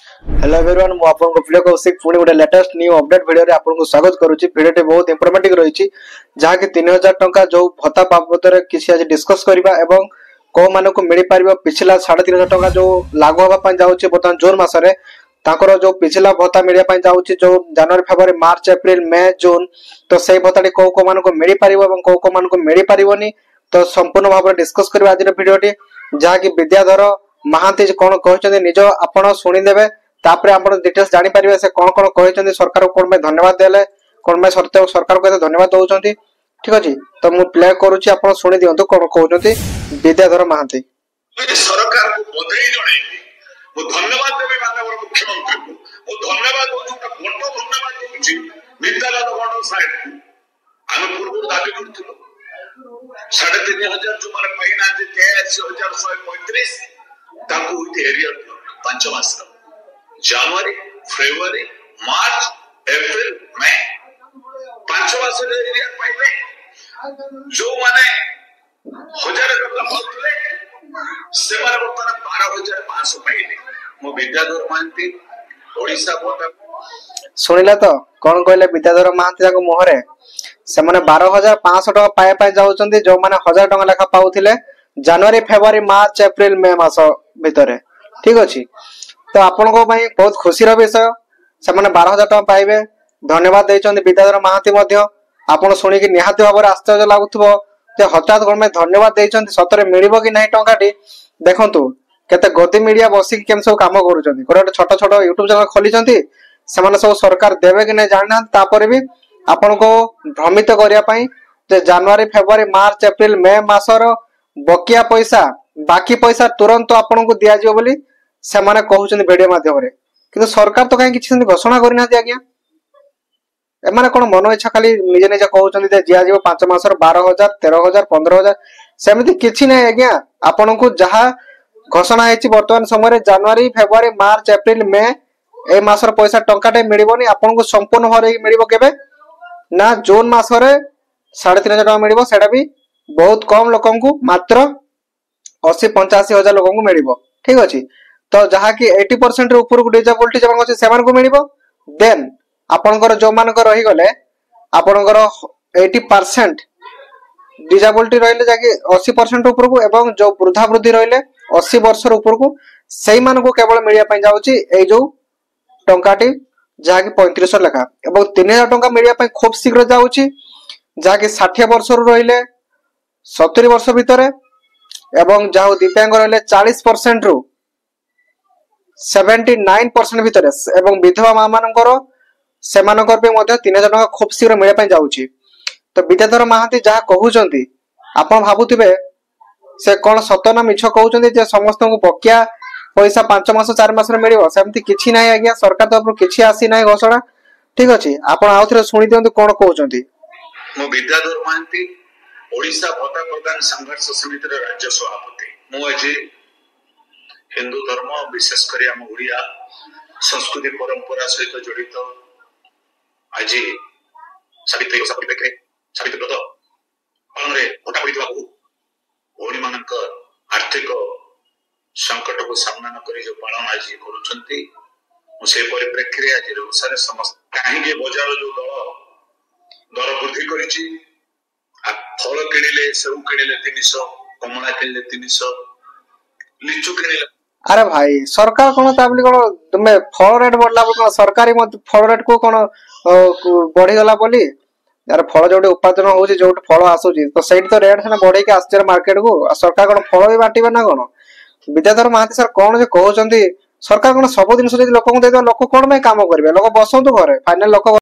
Hello everyone मु आपन प्रिय कौशिक पुणी गोटे लेटेस्ट न्यू अपडेट वीडियो रे आपन को स्वागत करूची। वीडियो बहुत इंफॉर्मेटिव रही जहाँ कि 3000 टंका जो भत्ता बाबद किसी आज डिस्कस करबा एवं को माने को मिल पारिबो पिछला 3500 टंका जो लागू होबा पय जाउची बर्तमान जून मास रे ताकर जो पिछला भत्ता मिलिया पय जाउची जो जनवरी फरवरी मार्च अप्रैल मई जून तो सेही भत्ताटी को माने को मिल पारिबो एवं को माने को मिल पारिबोनी तो संपूर्ण भाव में डिस्कस करबा आज वीडियोटी जहाँ कि विद्याधर महांती कौन कहते निज आपण शुणिदेवे तापर आप डिटेल्स जानी पारिबे से कौन कौन कहते सरकार को कौन धन्यवाद देले कौन सरकार को धन्यवाद दौरान ठीक अच्छे तो मु प्ले करुच्ची आप शुणी दिंतु कौन कहते विद्याधर महांती सरकार को बधाई जणैबी मु धन्यवाद देबी माननीय मुख्यमंत्री को मु धन्यवाद दूची बड़ धन्यवाद दूची विद्यालय गण साइड को हम पूर्व दाबी करथिलु 3500 जो माने पाइना जे 83135 ताकू विथ एरिया 5 मास जनवरी फरवरी मार्च अप्रैल मई 5 मास एरिया पाइले जो माने 1000 टका होतले से माने बर्तमान 12500 पाइले मो विद्याधर महांती ओडिसा भत्ता सुनिला तो कौन कहले विद्याधर महांती मुहरे से माने 12500 टका पाए पाए जाउचंदी जो माने 1000 टका लेखा पाउथिले जनवरी फरवरी मार्च अप्रैल मई मास भितरे ठीक अछि तो आपण को भाई बहुत खुशी रो विषय से माने 12000 टका पाइबे धन्यवाद देचंदी विद्याधर महांती मध्य आपण सुनी कि निहाती भाबरे आश्चर्य लागुथबो जे हठात कोन में धन्यवाद देचंदी सतरे मिलिबो कि नाही टंकाटी देखंतु केते गति मीडिया बसी कि केम सब काम करूचंदी गोटे छोट छोट YouTube चैनल खोलिचंदी से माने सब सरकार देबे कि नाही जानना तापर भी आपण को भ्रमित करिया पई जे जनवरी फरवरी मार्च अप्रैल मई मासर बकिया पैसा बाकी पैसा तुरंत आपण को दिया जियो बोली से माने कहउचंदी वीडियो माध्यम रे किंतु सरकार तो काहे किछि घोषणा करिना आज्ञा एमाने कोन मन इच्छा खाली निजे निजे कहउचंदी जे जिया जियो 5 मासर 12000 13000 15000 सेमिति किछि नै आज्ञा आपण को जहा घोषणा हेछि वर्तमान समय रे जनवरी फरवरी मार्च अप्रैल मई ए मासर पैसा टंकाटे मिलिबोनी आपण को संपूर्ण भरे मिलिबो केबे ना जून मास रे 3500 टका मिलिबो सेटा भी बहुत कम लोकन को मात्र 80-85 हजार लोकन को मिलिबो ठीक अछि तो जहा कि 80% ऊपर को डिसेबिलिटी जमन अछि सेमान को मिलिबो देन आपनकर जो मानकर रही गले आपनकर 80% डिसेबिलिटी रहिले जाके 80% ऊपर को एवं जो वृद्धा वृद्धि रहिले 80 वर्ष ऊपर को सेही मान को केवल मिलिया पय जाउची ए जो टंकाटी जहा कि 3500 लेखा एवं 3000 टंका मिलिया पय खूब शीघ्र जाउची जहा कि 60 वर्ष रु रहिले 70 वर्ष भीतर एवं जहा दिव्यांग रहिले 40% रु 79% भीतर एवं विधवा मां मानकर सेमानकर पे मध्य 3000 टका खूब शीघ्र मिले पय जाउची तो विद्याधर महांती जहा कहउचंती आपण भाबुथिबे से कोन सतना मिछ कहउचंती जे समस्त को बकिया पैसा 5 मास 4 मास रे मिलिबो सेमति किछि नाही आज्ञा सरकार तरफ किछि आसी नाही घोषणा ठीक अछि आपण आउथरे सुनि दियंतु कोन कहउचंती मो विद्याधर महांती ओडिसा भत्ता प्रदान संघर्ष समिति रे राज्य सभापति मु अजे हिंदू धर्म विशेष करी हम ओडिया संस्कृति परंपरा सहित जड़ित आज सावित्री सावित्री व्रत पालन भोटा पड़ता भौणी मान आर्थिक संकट को सामना न करी जो पालन आज कर परिप्रेक्षी आज ओडिशा समस्त कहीं बजार जो दर वृद्धि करिछि फल किणिले सेव किणिले 300 कमला किणिले 300 लिचु किणिले अरे भाई सरकार कोन ताबली कोन तुमे फल रेट बढ़ला कोन सरकारी फल रेट को कोन बढ़ी गला बोली यार फल जोटे उत्पादन होउची जोटे फल आसुची तो सेठी तो रेट से बढ़े के आस्तर मार्केट को सरकार कोन फल भी बाटिबे ना कोन विद्याधर महांती सर कोन जे कहउचंती सरकार कोन सब दिन से लोक को दे लोक कोन में काम करबे लोक बसंतु घरे फाइनल लोक